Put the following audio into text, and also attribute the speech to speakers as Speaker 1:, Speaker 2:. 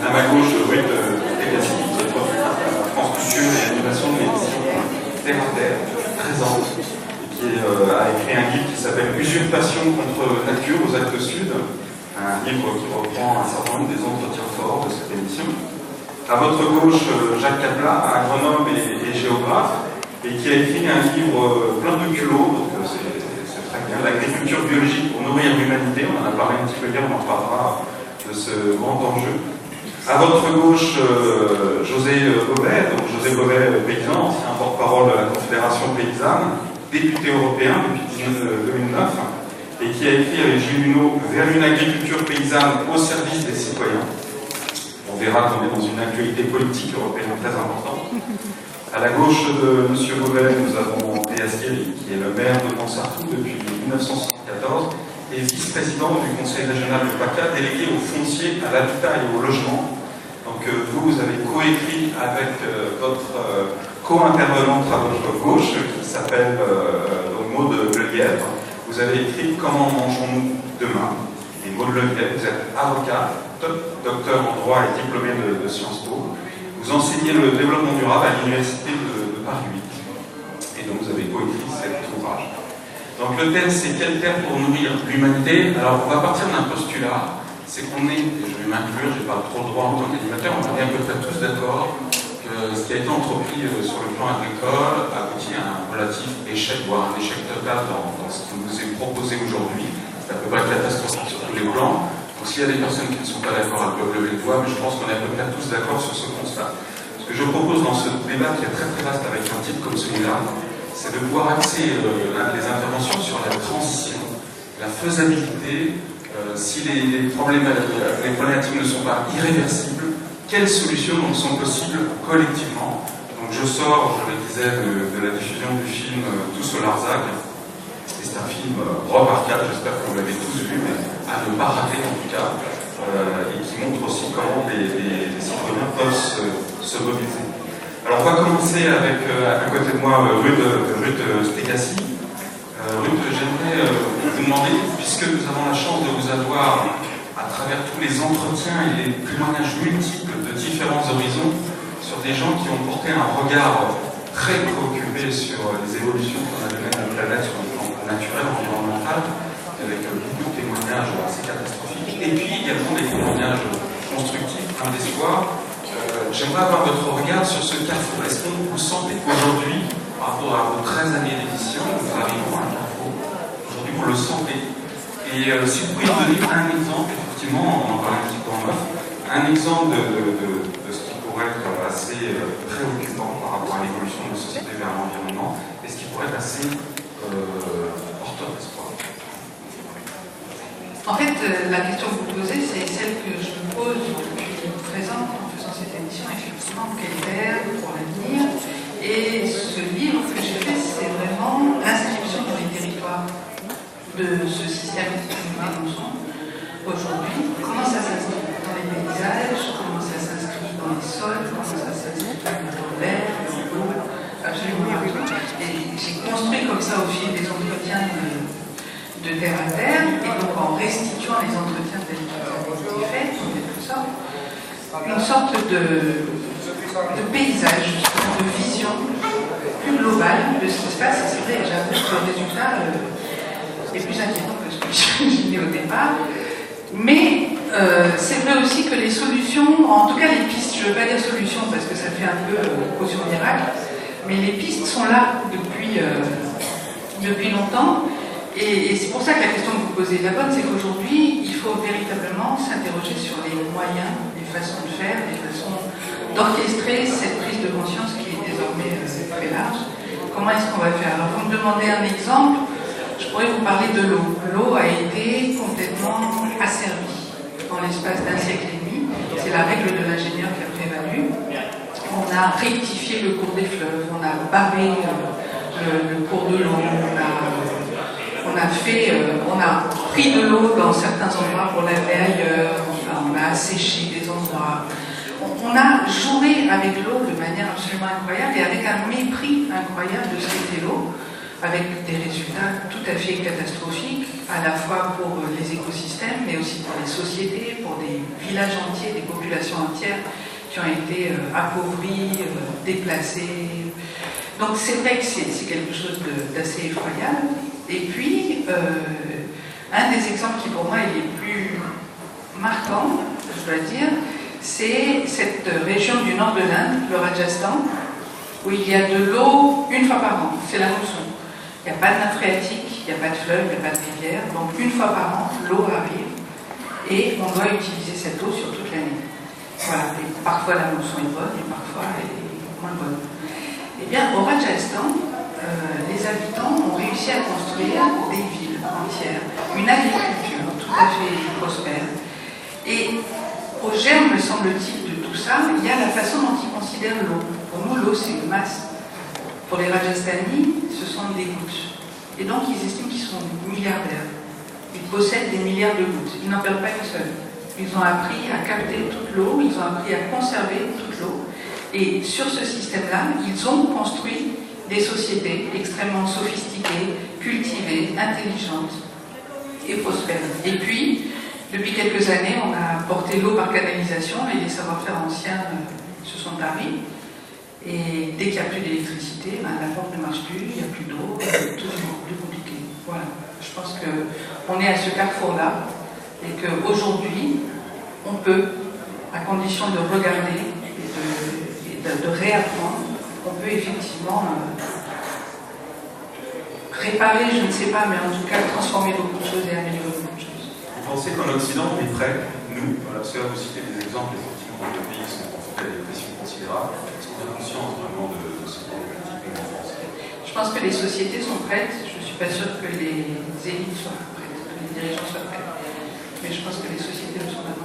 Speaker 1: À ma gauche, Ruth Stegasi, qui est professeur à la France Culture et Animation de l'émission Terre à Terre, présente, et qui a écrit un livre qui s'appelle Usurpation contre nature aux actes sud, un livre qui reprend un certain nombre des entretiens forts de cette émission. À votre gauche, Jacques Capla, agronome et géographe, et qui a écrit un livre plein de culot, donc c'est très bien, l'agriculture biologique pour nourrir l'humanité. On en a parlé un petit peu hier, on en parlera de ce grand enjeu. À votre gauche, José Bové, donc José Bové, paysan, ancien porte-parole de la Confédération paysanne, député européen depuis 2009, et qui a écrit avec Gilles Luneau Vers une agriculture paysanne au service des citoyens. On verra qu'on est dans une actualité politique européenne très importante. À la gauche de M. Bové, nous avons Théa Siri, qui est le maire de Ponsartou depuis 1974 et vice-président du conseil régional de PACA, délégué au foncier, à l'habitat et au logement. Donc vous avez coécrit avec votre co-intervenante à votre gauche, qui s'appelle Maud Le Lièvre. Vous avez écrit Comment mangeons-nous demain? Et Maud Le Lièvre, vous êtes avocat, docteur en droit et diplômé de Sciences Po. Vous enseignez le développement durable à l'université de Paris 8. Et donc vous avez coécrit cet ouvrage. Donc le thème, c'est quelle terre pour nourrir l'humanité? Alors on va partir d'un postulat, c'est qu'on est, je vais m'inclure, je n'ai pas trop le droit en tant qu'animateur, on est à peu près tous d'accord que ce qui a été entrepris sur le plan agricole aboutit à un relatif échec, voire un échec total dans ce qui nous est proposé aujourd'hui. C'est à peu près catastrophique sur tous les plans. Donc s'il y a des personnes qui ne sont pas d'accord, elles peuvent lever le doigt, mais je pense qu'on est à peu près tous d'accord sur ce constat. Ce que je propose dans ce débat qui est très très vaste avec un titre comme celui-là, c'est de pouvoir axer les interventions sur la transition, la faisabilité, si les problématiques ne sont pas irréversibles, quelles solutions donc sont possibles collectivement. Donc je sors, je le disais, de la diffusion du film Tous au Larzac. C'est un film remarquable, j'espère que vous l'avez tous vu, mais à ne pas rater en tout cas, et qui montre aussi comment les citoyens peuvent se mobiliser. Alors on va commencer avec, à côté de moi, Ruth Stegasi. Ruth, j'aimerais vous demander, puisque nous avons la chance de vous avoir à travers tous les entretiens et les témoignages multiples de différents horizons sur des gens qui ont porté un regard très préoccupé sur les évolutions qu'on a données à la planète sur le plan naturel, environnemental, avec beaucoup de témoignages assez catastrophiques, et puis également des témoignages constructifs, plein d'espoir. J'aimerais avoir votre regard sur ce carrefour. Est-ce que vous sentez qu'aujourd'hui, par rapport à vos 13 années d'édition, nous arrivons à un carrefour? Aujourd'hui, vous le sentez. Et si vous pouvez donner un exemple, effectivement, on en parlait un petit peu en off, un exemple de ce qui pourrait être assez préoccupant par rapport à l'évolution de la société vers l'environnement, et ce qui pourrait être assez porteur d'espoir.
Speaker 2: En fait, la question que vous posez, c'est celle que je me pose depuis présent en faisant cette émission, effectivement, quelle terre pour l'avenir. Et ce livre que j'ai fait, c'est vraiment l'inscription dans les territoires de ce système que nous dénonçons aujourd'hui. Comment ça s'inscrit dans les paysages, comment ça s'inscrit dans les sols, comment ça s'inscrit dans l'air, dans l'eau, absolument partout. Et j'ai construit comme ça au fil des entretiens de terre à terre, et donc en restituant les entretiens tels qu'ils avaient été faits, en quelque sorte, une sorte de paysage, de vision plus globale de ce qui se passe. Et c'est vrai, j'avoue que le résultat est plus inquiétant que ce que j'imaginais au départ. Mais c'est vrai aussi que les solutions, en tout cas les pistes, je ne veux pas dire solutions parce que ça fait un peu potion miracle, mais les pistes sont là depuis longtemps. Et c'est pour ça que la question que vous posez est la bonne, c'est qu'aujourd'hui, il faut véritablement s'interroger sur les moyens, les façons de faire, les façons d'orchestrer cette prise de conscience qui est désormais très large. Comment est-ce qu'on va faire? Alors, vous me demandez un exemple, je pourrais vous parler de l'eau. L'eau a été complètement asservie dans l'espace d'un siècle et demi. C'est la règle de l'ingénieur qui a prévalu. On a rectifié le cours des fleuves, on a barré le cours de l'eau, on a pris de l'eau dans certains endroits pour laver ailleurs, enfin, on a asséché des endroits. On a joué avec l'eau de manière absolument incroyable et avec un mépris incroyable de ce qu'était l'eau, avec des résultats tout à fait catastrophiques. à la fois pour les écosystèmes, mais aussi pour les sociétés, pour des villages entiers, des populations entières qui ont été appauvries, déplacées. Donc c'est vrai que c'est quelque chose d'assez effroyable. Et puis, un des exemples qui pour moi est les plus marquants, je dois dire, c'est cette région du nord de l'Inde, le Rajasthan, où il y a de l'eau une fois par an, c'est la mousson. Il n'y a pas de nappe phréatique, il n'y a pas de fleuve, il n'y a pas de rivière, donc une fois par an, l'eau arrive et on doit utiliser cette eau sur toute l'année. Voilà, et parfois la mousson est bonne et parfois elle est moins bonne. Eh bien, au Rajasthan, les habitants ont réussi à construire des villes entières, une agriculture tout à fait prospère. Et au germe, me semble-t-il, de tout ça, il y a la façon dont ils considèrent l'eau. Pour nous, l'eau, c'est une masse. Pour les Rajasthanis, ce sont des gouttes. Et donc, ils estiment qu'ils sont milliardaires. Ils possèdent des milliards de gouttes. Ils n'en perdent pas une seule. Ils ont appris à capter toute l'eau, ils ont appris à conserver toute l'eau. Et sur ce système-là, ils ont construit des sociétés extrêmement sophistiquées, cultivées, intelligentes et prospères. Et puis, depuis quelques années, on a porté l'eau par canalisation et les savoir-faire anciens se sont taris. Et dès qu'il n'y a plus d'électricité, ben, la pompe ne marche plus, il n'y a plus d'eau, tout est plus compliqué. Voilà. Je pense qu'on est à ce carrefour-là et qu'aujourd'hui, on peut, à condition de regarder et de réapprendre, on peut effectivement réparer, je ne sais pas, mais en tout cas transformer beaucoup de choses et améliorer beaucoup de choses.
Speaker 1: Vous pensez qu'en Occident, on est prêt, nous, parce que là vous citez des exemples effectivement de pays qui sont confrontés à des pressions considérables, est-ce qu'on a conscience vraiment de ce problématique en France?
Speaker 2: Je pense que les sociétés sont prêtes, je ne suis pas sûre que les élites soient prêtes, que les dirigeants soient prêts, mais je pense que les sociétés le sont d'abord.